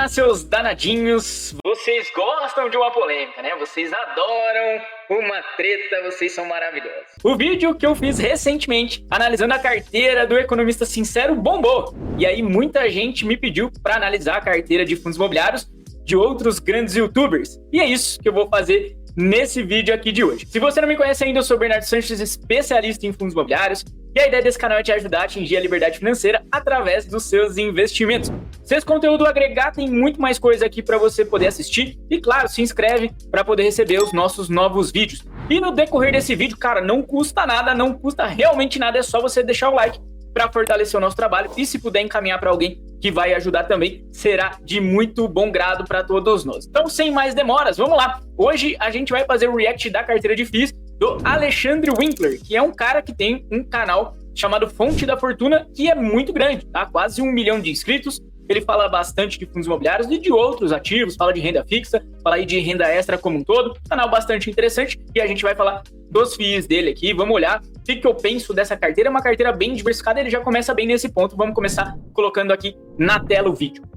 Olá, seus danadinhos! Vocês gostam de uma polêmica, né? Vocês adoram uma treta, vocês são maravilhosos. O vídeo que eu fiz recentemente, analisando a carteira do Economista Sincero, bombou. E aí muita gente me pediu para analisar a carteira de fundos imobiliários de outros grandes youtubers. E é isso que eu vou fazer nesse vídeo aqui de hoje. Se você não me conhece ainda, eu sou Bernardo Sanches, especialista em fundos imobiliários, e a ideia desse canal é te ajudar a atingir a liberdade financeira através dos seus investimentos. Se esse conteúdo agregar, tem muito mais coisa aqui para você poder assistir. E claro, se inscreve para poder receber os nossos novos vídeos. E no decorrer desse vídeo, cara, não custa nada, não custa realmente nada, é só você deixar o like para fortalecer o nosso trabalho. E se puder encaminhar para alguém que vai ajudar também, será de muito bom grado para todos nós. Então, sem mais demoras, vamos lá. Hoje a gente vai fazer o react da carteira de FIIs do Alexandre Winkler, que é um cara que tem um canal chamado Fonte da Fortuna, que é muito grande, tá? Quase 1 milhão de inscritos. Ele fala bastante de fundos imobiliários e de outros ativos, fala de renda fixa, fala aí de renda extra como um todo. Canal bastante interessante e a gente vai falar dos FIIs dele aqui. Vamos olhar o que eu penso dessa carteira. É uma carteira bem diversificada, ele já começa bem nesse ponto. Vamos começar colocando aqui na tela o vídeo.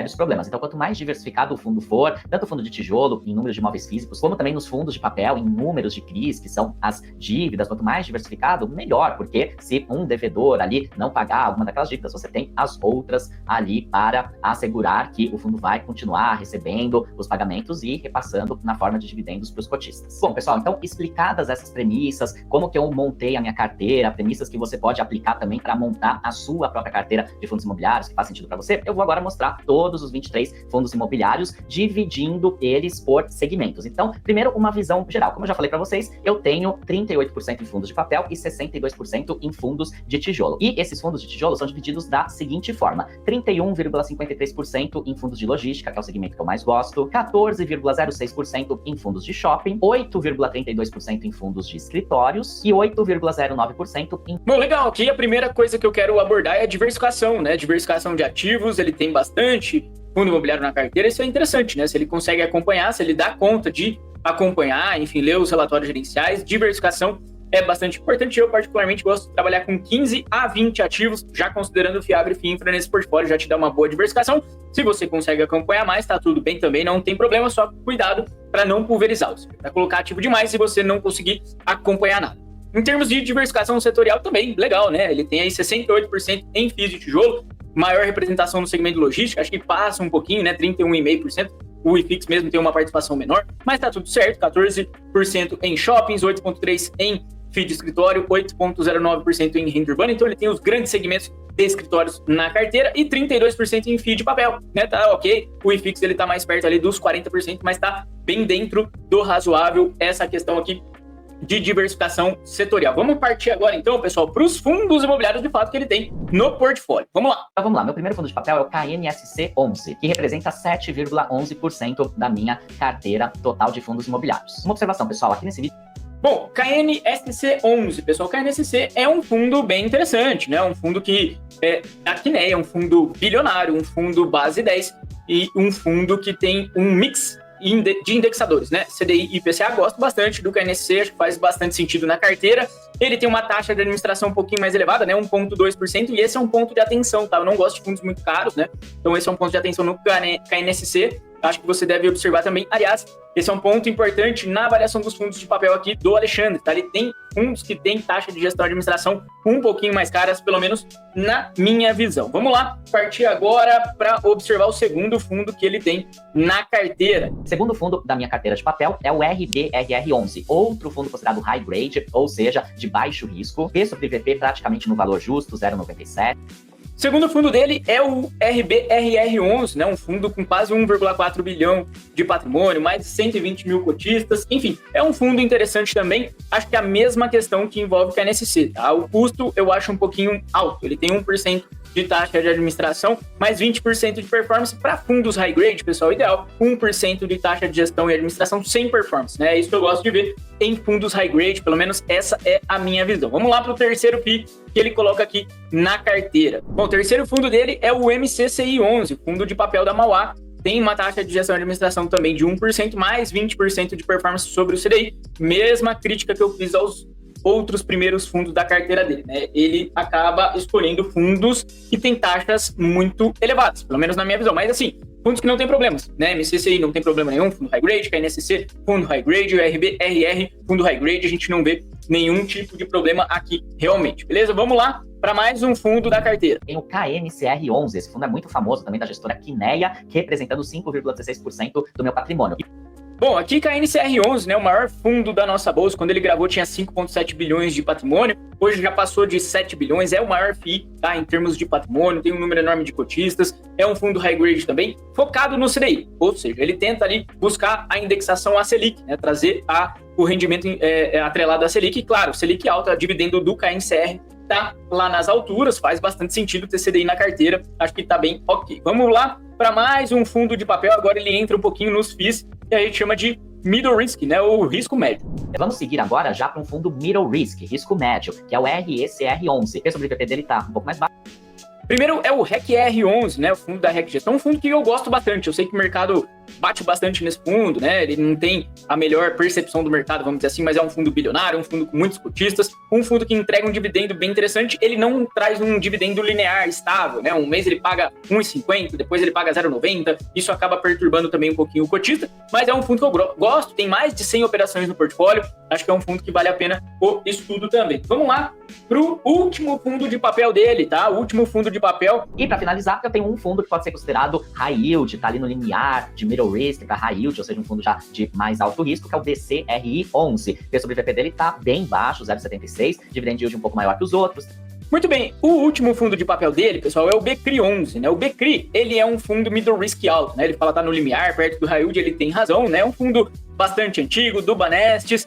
Os problemas. Então, quanto mais diversificado o fundo for, tanto o fundo de tijolo, em números de imóveis físicos, como também nos fundos de papel, em números de CRIs, que são as dívidas, quanto mais diversificado, melhor, porque se um devedor ali não pagar alguma daquelas dívidas, você tem as outras ali para assegurar que o fundo vai continuar recebendo os pagamentos e repassando na forma de dividendos para os cotistas. Bom, pessoal, então, explicadas essas premissas, como que eu montei a minha carteira, premissas que você pode aplicar também para montar a sua própria carteira de fundos imobiliários, que faz sentido para você, eu vou agora mostrar todos os 23 fundos imobiliários, dividindo eles por segmentos. Então, primeiro, uma visão geral. Como eu já falei para vocês, eu tenho 38% em fundos de papel e 62% em fundos de tijolo. E esses fundos de tijolo são divididos da seguinte forma: 31,53% em fundos de logística, que é o segmento que eu mais gosto, 14,06% em fundos de shopping, 8,32% em fundos de escritórios e 8,09% em... Bom, legal. Aqui a primeira coisa que eu quero abordar é a diversificação, né? Diversificação de ativos, ele tem bastante fundo imobiliário na carteira, isso é interessante, né? Se ele consegue acompanhar, se ele dá conta de acompanhar, enfim, ler os relatórios gerenciais, diversificação é bastante importante. Eu, particularmente, gosto de trabalhar com 15 a 20 ativos, já considerando o Fiagro e FIINFRA nesse portfólio, já te dá uma boa diversificação. Se você consegue acompanhar mais, tá tudo bem também, não tem problema, só cuidado para não pulverizar, para colocar ativo demais se você não conseguir acompanhar nada. Em termos de diversificação setorial também, legal, né? Ele tem aí 68% em FIIs de tijolo, maior representação no segmento logístico, acho que passa um pouquinho, né? 31,5%. O IFIX mesmo tem uma participação menor, mas tá tudo certo. 14% em shoppings, 8,3% em FII de escritório, 8,09% em renda urbana. Então ele tem os grandes segmentos de escritórios na carteira e 32% em FII de papel, né? Tá ok. O IFIX ele tá mais perto ali dos 40%, mas tá bem dentro do razoável essa questão aqui de diversificação setorial. Vamos partir agora, então, pessoal, para os fundos imobiliários de fato que ele tem no portfólio. Vamos lá. Então, vamos lá. Meu primeiro fundo de papel é o KNSC 11, que representa 7,11% da minha carteira total de fundos imobiliários. Uma observação, pessoal, aqui nesse vídeo. Bom, KNSC 11, pessoal, KNSC é um fundo bem interessante, né? Um fundo que aqui, né, é um fundo bilionário, um fundo base 10 e um fundo que tem um mix de indexadores, né? CDI e IPCA, gosto bastante do KNSC, acho que faz bastante sentido na carteira. Ele tem uma taxa de administração um pouquinho mais elevada, né? 1,2%, e esse é um ponto de atenção, tá? Eu não gosto de fundos muito caros, né? Então esse é um ponto de atenção no KNSC. Acho que você deve observar também. Aliás, esse é um ponto importante na avaliação dos fundos de papel aqui do Alexandre, tá? Ele tem fundos que têm taxa de gestão e administração um pouquinho mais caras, pelo menos na minha visão. Vamos lá, partir agora para observar o segundo fundo que ele tem na carteira. O segundo fundo da minha carteira de papel é o RBRR11, outro fundo considerado high grade, ou seja, de baixo risco, preço sobre IVP praticamente no valor justo, 0,97. O segundo fundo dele é o RBRR11, né? Um fundo com quase 1,4 bilhão de patrimônio, mais de 120 mil cotistas, enfim, é um fundo interessante também. Acho que é a mesma questão que envolve o KNSC, tá? O custo eu acho um pouquinho alto, ele tem 1% de taxa de administração, mais 20% de performance. Para fundos high grade, pessoal, ideal 1% de taxa de gestão e administração sem performance, né? É isso que eu gosto de ver em fundos high grade, pelo menos essa é a minha visão. Vamos lá para o terceiro FII que ele coloca aqui na carteira. Bom, o terceiro fundo dele é o MCCI 11, fundo de papel da Mauá. Tem uma taxa de gestão e administração também de 1%, mais 20% de performance sobre o CDI. Mesma crítica que eu fiz aos outros primeiros fundos da carteira dele, né? Ele acaba escolhendo fundos que têm taxas muito elevadas, pelo menos na minha visão. Mas assim, fundos que não tem problemas, né? MCCI não tem problema nenhum, fundo high grade, KNSC, fundo high grade, URB, RR, fundo high grade, a gente não vê nenhum tipo de problema aqui realmente, beleza? Vamos lá para mais um fundo da carteira. Tem o KNCR11, esse fundo é muito famoso também da gestora Kinea, representando 5,16% do meu patrimônio. Bom, aqui KNCR11, né, o maior fundo da nossa bolsa, quando ele gravou tinha 5,7 bilhões de patrimônio, hoje já passou de 7 bilhões, é o maior FII, tá, em termos de patrimônio, tem um número enorme de cotistas, é um fundo high grade também, focado no CDI, ou seja, ele tenta ali buscar a indexação à Selic, né, trazer o rendimento atrelado à Selic, e claro, Selic alta, dividendo do KNCR, tá lá nas alturas, faz bastante sentido ter CDI na carteira, acho que tá bem ok. Vamos lá para mais um fundo de papel, agora ele entra um pouquinho nos FIIs, que a gente chama de middle risk, né, o risco médio. Vamos seguir agora já para um fundo middle risk, risco médio, que é o RECR11. O preço sobre VP dele tá um pouco mais baixo. Primeiro é o REC-R11, né, o fundo da REC Gestão, um fundo que eu gosto bastante. Eu sei que o mercado bate bastante nesse fundo, né, ele não tem a melhor percepção do mercado, vamos dizer assim, mas é um fundo bilionário, um fundo com muitos cotistas, um fundo que entrega um dividendo bem interessante. Ele não traz um dividendo linear, estável, né, um mês ele paga 1,50, depois ele paga 0,90, isso acaba perturbando também um pouquinho o cotista, mas é um fundo que eu gosto, tem mais de 100 operações no portfólio, acho que é um fundo que vale a pena o estudo também. Vamos lá pro último fundo de papel dele, tá, o último fundo de papel. E para finalizar, eu tenho um fundo que pode ser considerado high yield, tá ali no limiar de middle risk para high yield, ou seja, um fundo já de mais alto risco, que é o DCRI11. O sobre VP dele tá bem baixo, 0,76, dividend yield um pouco maior que os outros. Muito bem, o último fundo de papel dele, pessoal, é o BCRI11, né? O BCRI, ele é um fundo middle risk alto, né? Ele fala tá no limiar, perto do high yield, ele tem razão, né? É um fundo bastante antigo, do Banestes,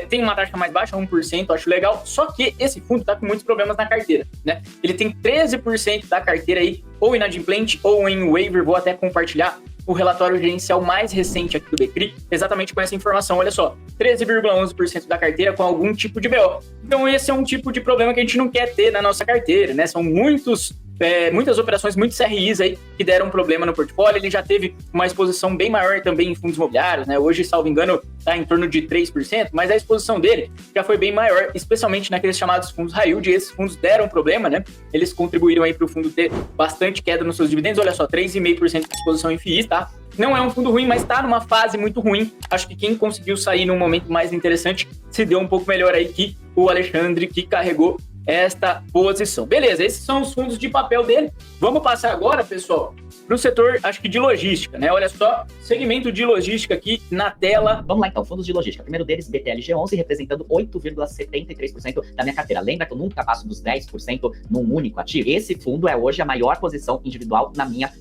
tem uma taxa mais baixa, 1%, acho legal, só que esse fundo tá com muitos problemas na carteira, né? Ele tem 13% da carteira aí, ou inadimplente, ou em waiver, vou até compartilhar o relatório gerencial mais recente aqui do BCRI, exatamente com essa informação, olha só, 13,11% da carteira com algum tipo de BO. Então esse é um tipo de problema que a gente não quer ter na nossa carteira, né? São muitas operações, muitos CRIs aí que deram problema no portfólio. Ele já teve uma exposição bem maior também em fundos imobiliários, né? Hoje, salvo engano, está em torno de 3%, mas a exposição dele já foi bem maior, especialmente naqueles chamados fundos high yield. Esses fundos deram problema, né? Eles contribuíram aí para o fundo ter bastante queda nos seus dividendos. Olha só, 3,5% de exposição em FIIs, tá? Não é um fundo ruim, mas está numa fase muito ruim. Acho que quem conseguiu sair num momento mais interessante se deu um pouco melhor aí que o Alexandre, que carregou esta posição. Beleza, esses são os fundos de papel dele. Vamos passar agora, pessoal, para o setor, acho que de logística, né? Olha só, segmento de logística aqui na tela. Vamos lá então, fundos de logística. Primeiro deles, BTLG11, representando 8,73% da minha carteira. Lembra que eu nunca passo dos 10% num único ativo? Esse fundo é hoje a maior posição individual na minha.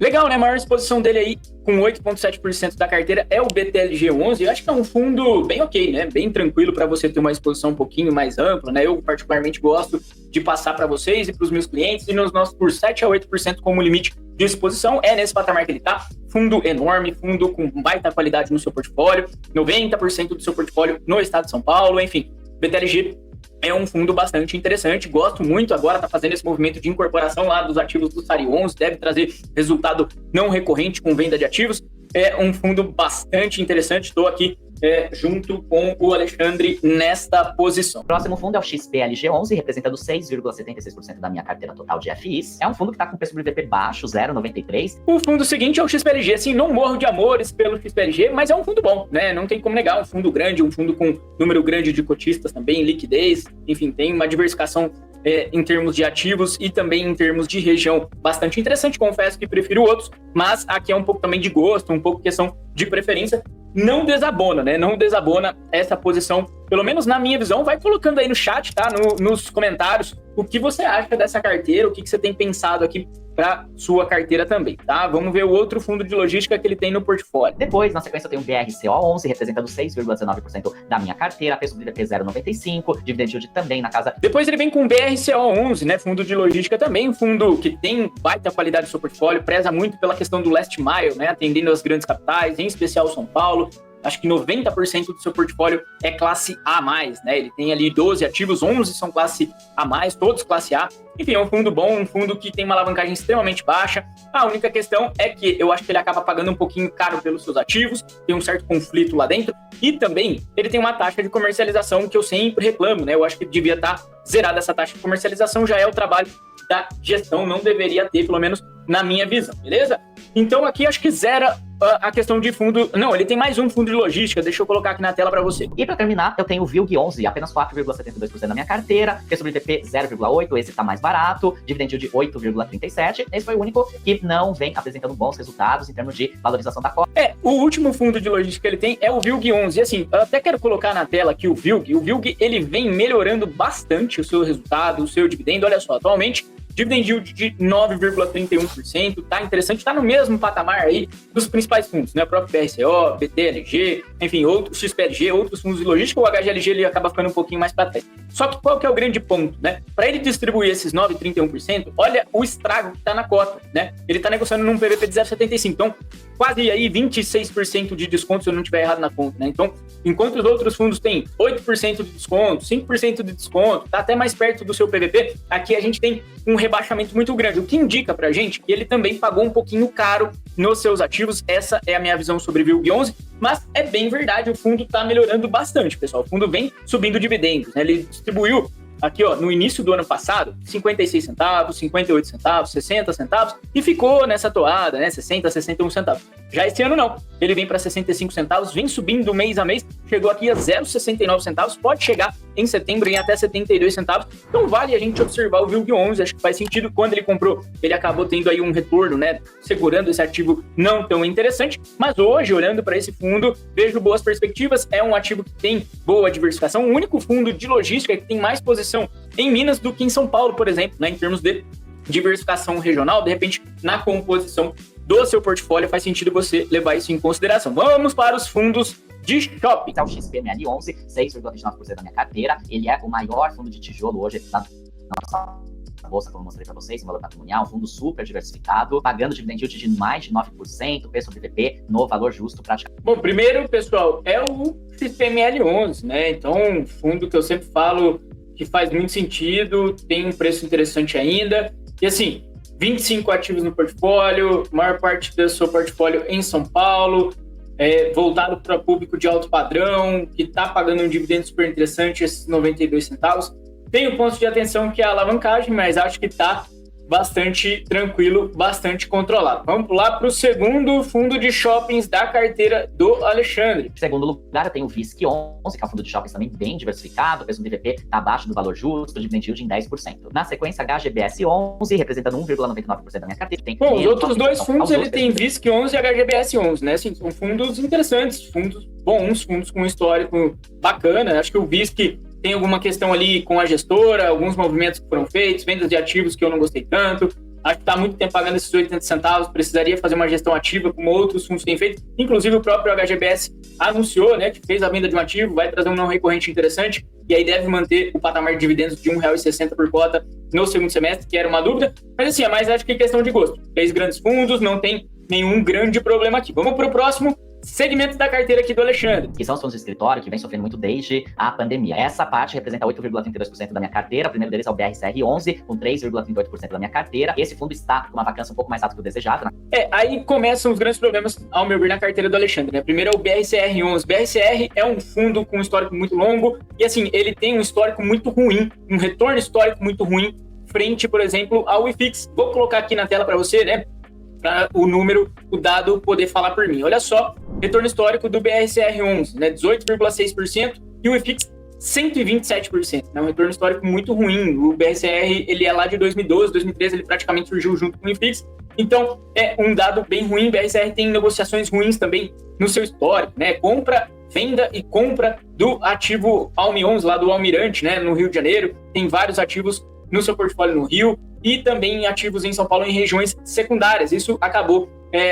Legal, né? A maior exposição dele aí, com 8,7% da carteira, é o BTLG11. Eu acho que é um fundo bem ok, né? Bem tranquilo para você ter uma exposição um pouquinho mais ampla, né? Eu, particularmente, gosto de passar para vocês e para os meus clientes, e nos nossos por 7 a 8% como limite de exposição. É nesse patamar que ele tá. Fundo enorme, fundo com baita qualidade no seu portfólio, 90% do seu portfólio no estado de São Paulo, enfim. BTLG é um fundo bastante interessante, gosto muito, agora está fazendo esse movimento de incorporação lá dos ativos do SARI 11, deve trazer resultado não recorrente com venda de ativos. É um fundo bastante interessante, estou aqui junto com o Alexandre nesta posição. O próximo fundo é o XPLG11, representando 6,76% da minha carteira total de FIIs. É um fundo que está com preço sobre VP baixo, 0,93. O fundo seguinte é o XPLG, assim, não morro de amores pelo XPLG, mas é um fundo bom, né? Não tem como negar, um fundo grande, um fundo com número grande de cotistas também, liquidez, enfim, tem uma diversificação em termos de ativos e também em termos de região bastante interessante. Confesso que prefiro outros, mas aqui é um pouco também de gosto, um pouco questão de preferência. Não desabona, né? Não desabona essa posição, pelo menos na minha visão. Vai colocando aí no chat, tá? Nos comentários, o que você acha dessa carteira, o que você tem pensado aqui para sua carteira também, tá? Vamos ver o outro fundo de logística que ele tem no portfólio. Depois, na sequência, eu tenho o BRCO11, representando 6,19% da minha carteira, preço sobre VP 0,95, dividend yield também na casa. Depois ele vem com o BRCO11, né? Fundo de logística também, um fundo que tem baita qualidade do seu portfólio, preza muito pela questão do last mile, né? Atendendo as grandes capitais, em especial São Paulo. Acho que 90% do seu portfólio é classe A+, né? Ele tem ali 12 ativos, 11 são classe A+, todos classe A. Enfim, é um fundo bom, um fundo que tem uma alavancagem extremamente baixa. A única questão é que eu acho que ele acaba pagando um pouquinho caro pelos seus ativos, tem um certo conflito lá dentro, e também ele tem uma taxa de comercialização que eu sempre reclamo, né? Eu acho que devia estar zerada essa taxa de comercialização, já é o trabalho da gestão, não deveria ter, pelo menos na minha visão, beleza? Então aqui acho que zera a questão de fundo. Não, ele tem mais um fundo de logística, deixa eu colocar aqui na tela para você. E para terminar, eu tenho o VILG11, apenas 4,72% da minha carteira, preço sobre VP 0,8, esse tá mais barato, dividend yield de 8,37, esse foi o único que não vem apresentando bons resultados em termos de valorização da cota. O último fundo de logística que ele tem é o VILG11, e assim, eu até quero colocar na tela aqui o VILG ele vem melhorando bastante o seu resultado, o seu dividendo, olha só, atualmente dividend yield de 9,31%, tá interessante, tá no mesmo patamar aí dos principais fundos, né? O próprio BRCO, BTLG, enfim, outros XPLG, outros fundos de logística, o HGLG ele acaba ficando um pouquinho mais para trás. Só que qual que é o grande ponto, né? Para ele distribuir esses 9,31%, olha o estrago que tá na cota, né? Ele tá negociando num PVP de 0,75, então quase aí 26% de desconto se eu não estiver errado na conta, né? Então, enquanto os outros fundos têm 8% de desconto, 5% de desconto, tá até mais perto do seu PVP, aqui a gente tem um rebaixamento muito grande, o que indica pra gente que ele também pagou um pouquinho caro nos seus ativos. Essa é a minha visão sobre o VILG11, mas é bem verdade, o fundo tá melhorando bastante, pessoal. O fundo vem subindo dividendos, né? Ele distribuiu aqui, ó, no início do ano passado, 56 centavos, 58 centavos, 60 centavos, e ficou nessa toada, né, 60, 61 centavos. Já esse ano não, ele vem para 65 centavos, vem subindo mês a mês, chegou aqui a 0,69 centavos, pode chegar em setembro em até 72 centavos, então vale a gente observar o VILG11, acho que faz sentido. Quando ele comprou, ele acabou tendo aí um retorno, né, segurando esse ativo não tão interessante, mas hoje, olhando para esse fundo, vejo boas perspectivas, é um ativo que tem boa diversificação, o único fundo de logística que tem mais posição em Minas do que em São Paulo, por exemplo, né, em termos de diversificação regional, de repente, na composição do seu portfólio, faz sentido você levar isso em consideração. Vamos para os fundos de shopping. É o XPML11, 6,29% da minha carteira, ele é o maior fundo de tijolo hoje na nossa bolsa, como eu mostrei para vocês, em valor patrimonial, um fundo super diversificado, pagando dividend yield de mais de 9%, preço sobre VP no valor justo praticamente. Bom, primeiro, pessoal, é o XPML11, né? Então, um fundo que eu sempre falo que faz muito sentido, tem um preço interessante ainda. E assim, 25 ativos no portfólio, maior parte do seu portfólio em São Paulo, voltado para público de alto padrão, que está pagando um dividendo super interessante, esses 92 centavos. Tem um ponto de atenção que é a alavancagem, mas acho que está bastante tranquilo, bastante controlado. Vamos pular para o segundo fundo de shoppings da carteira do Alexandre. Em segundo lugar, eu tenho o VISC11, que é um fundo de shoppings também bem diversificado, o preço do DVP está abaixo do valor justo, dividend yield em 10%. Na sequência, HGBS11, representando 1,99% da minha carteira. Bom, os outros dois fundos, ele tem VISC11 e HGBS11, né? Assim, são fundos interessantes, fundos bons, fundos com um histórico bacana. Acho que o VISC tem alguma questão ali com a gestora, alguns movimentos que foram feitos, vendas de ativos que eu não gostei tanto. Acho que está muito tempo pagando esses 80 centavos, precisaria fazer uma gestão ativa como outros fundos têm feito. Inclusive o próprio HGBS anunciou, né, que fez a venda de um ativo, vai trazer um não recorrente interessante e aí deve manter o patamar de dividendos de R$1,60 por cota no segundo semestre, que era uma dúvida. Mas assim, é mais acho que questão de gosto. Fez grandes fundos, não tem nenhum grande problema aqui. Vamos para o próximo segmento da carteira aqui do Alexandre. Que são os fundos de escritório que vem sofrendo muito desde a pandemia. Essa parte representa 8,32% da minha carteira. O primeiro deles é o BRCR11, com 3,38% da minha carteira. Esse fundo está com uma vacância um pouco mais alta que o desejado, né? Aí começam os grandes problemas, ao meu ver, na carteira do Alexandre, né? Primeiro é o BRCR11. BRCR é um fundo com um histórico muito longo e, assim, ele tem um histórico muito ruim, um retorno histórico muito ruim, frente, por exemplo, ao IFIX. Vou colocar aqui na tela para você, né? Para o número, o dado poder falar por mim. Olha só, retorno histórico do BRCR11, né, 18,6%, e o IFIX 127%, né, um retorno histórico muito ruim. O BRCR, ele é lá de 2012, 2013, ele praticamente surgiu junto com o IFIX, então é um dado bem ruim. O BRCR tem negociações ruins também no seu histórico, né, compra, venda e compra do ativo Almi11, lá do Almirante, né, no Rio de Janeiro, tem vários ativos no seu portfólio no Rio, e também ativos em São Paulo em regiões secundárias. Isso acabou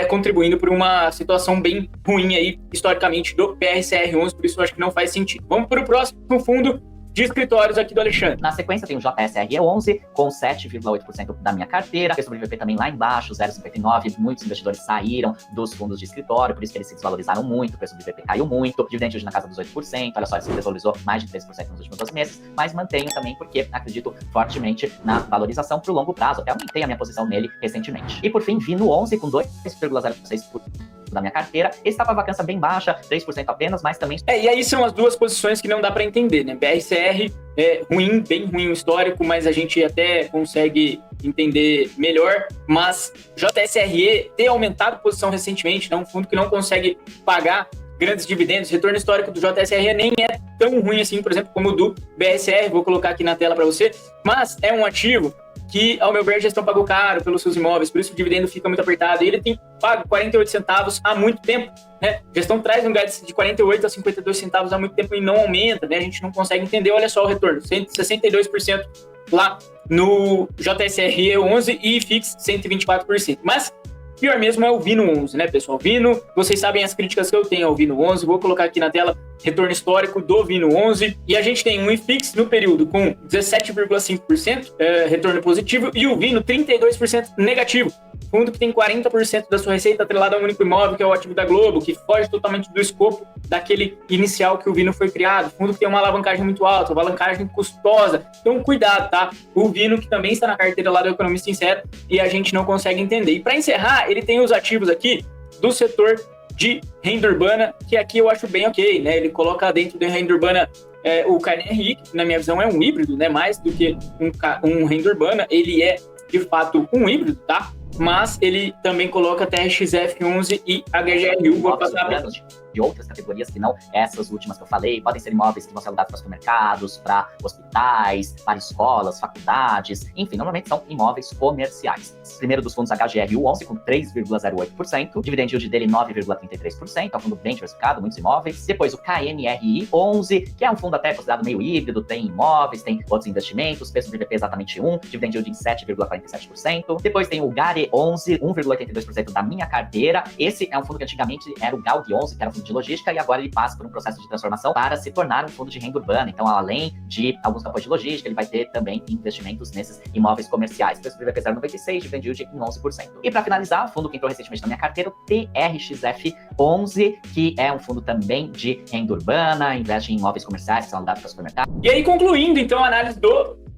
contribuindo para uma situação bem ruim aí, historicamente, do BRCR11, por isso eu acho que não faz sentido. Vamos para o próximo fundo de escritórios aqui do Alexandre. Na sequência tem o JSRE11, com 7,8% da minha carteira. O VP também lá embaixo, 0,59%. Muitos investidores saíram dos fundos de escritório, por isso que eles se desvalorizaram muito, o preço do VP caiu muito, dividend hoje na casa dos 8%. Olha só, ele se desvalorizou mais de 3% nos últimos 12 meses, mas mantenho também porque acredito fortemente na valorização para o longo prazo. Até aumentei a minha posição nele recentemente. E por fim, vi no 11 com 2,06%. da minha carteira. Esse tá com a vacância bem baixa, 3% apenas, mas também... E aí são as duas posições que não dá para entender, né? BRCR é ruim, bem ruim o histórico, mas a gente até consegue entender melhor. Mas JSRE ter aumentado posição recentemente, né? Um fundo que não consegue pagar grandes dividendos, retorno histórico do JSRE nem é tão ruim assim, por exemplo, como o do BRCR, vou colocar aqui na tela para você, mas é um ativo que, ao meu ver, a gestão pagou caro pelos seus imóveis, por isso o dividendo fica muito apertado, e ele tem pago 48 centavos há muito tempo, né? A gestão traz um guidance de 48 a 52 centavos há muito tempo e não aumenta, né? A gente não consegue entender, olha só o retorno, 62% lá no JSRE 11 e FIX 124%, mas pior mesmo é o Vino 11, né, pessoal? Vino, vocês sabem as críticas que eu tenho ao Vino 11, vou colocar aqui na tela retorno histórico do Vino 11, e a gente tem um IFIX no período com 17,5% retorno positivo e o Vino 32% negativo. Fundo que tem 40% da sua receita atrelada a um único imóvel, que é o ativo da Globo, que foge totalmente do escopo daquele inicial que o Vino foi criado. Fundo que tem uma alavancagem muito alta, uma alavancagem custosa. Então, cuidado, tá? O Vino, que também está na carteira lá do Economista Sincero, e a gente não consegue entender. E para encerrar, ele tem os ativos aqui do setor de renda urbana, que aqui eu acho bem ok, né? Ele coloca dentro da renda urbana o KNRI, que na minha visão é um híbrido, né? Mais do que um renda urbana, ele é de fato um híbrido, tá? Mas ele também coloca TRXF11 e HGRU. Vou passar de outras categorias que não essas últimas que eu falei. Podem ser imóveis que vão ser alugados para supermercados, para hospitais, para escolas, faculdades, enfim, normalmente são imóveis comerciais. Primeiro dos fundos HGRU 11 com 3,08%, dividend yield dele 9,33%, é um fundo bem diversificado, muitos imóveis. Depois o KNRI 11, que é um fundo até considerado meio híbrido, tem imóveis, tem outros investimentos, preço de VP exatamente 1, dividend yield em 7,47%. Depois tem o GARE 11, 1,82% da minha carteira. Esse é um fundo que antigamente era o GALG 11, que era um fundo de logística, e agora ele passa por um processo de transformação para se tornar um fundo de renda urbana. Então, além de alguns campos de logística, ele vai ter também investimentos nesses imóveis comerciais. Preço de VP 0,96, dividend yield em 11%. E para finalizar, o fundo que entrou recentemente na minha carteira, o TRXF11, que é um fundo também de renda urbana, investe em imóveis comerciais que são alugados para supermercado. E aí, concluindo, então, a análise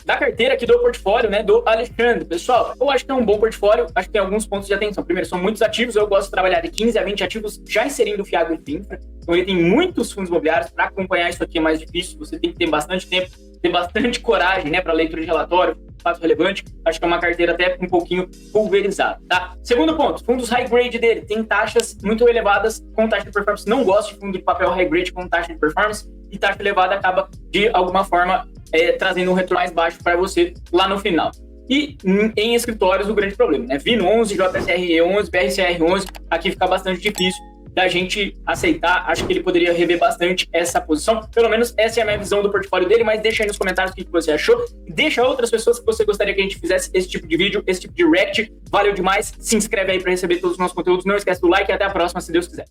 da carteira aqui do portfólio, né, do Alexandre. Pessoal, eu acho que é um bom portfólio, acho que tem alguns pontos de atenção. Primeiro, são muitos ativos, eu gosto de trabalhar de 15 a 20 ativos já inserindo o Fiagro e Infra. Então, ele tem muitos fundos imobiliários. Para acompanhar isso aqui é mais difícil, você tem que ter bastante tempo, ter bastante coragem, né, para leitura de relatório, fato relevante. Acho que é uma carteira até um pouquinho pulverizada, tá? Segundo ponto, fundos high grade dele tem taxas muito elevadas com taxa de performance. Não gosto de fundo de papel high grade com taxa de performance, e taxa elevada acaba, de alguma forma, trazendo um retorno mais baixo para você lá no final. E em escritórios, o grande problema, né? Vino 11, JSRE 11, BRCR 11, aqui fica bastante difícil da gente aceitar. Acho que ele poderia rever bastante essa posição. Pelo menos essa é a minha visão do portfólio dele, mas deixa aí nos comentários o que você achou. Deixa outras pessoas que você gostaria que a gente fizesse esse tipo de vídeo, esse tipo de react. Valeu demais. Se inscreve aí para receber todos os nossos conteúdos. Não esquece do like e até a próxima, se Deus quiser.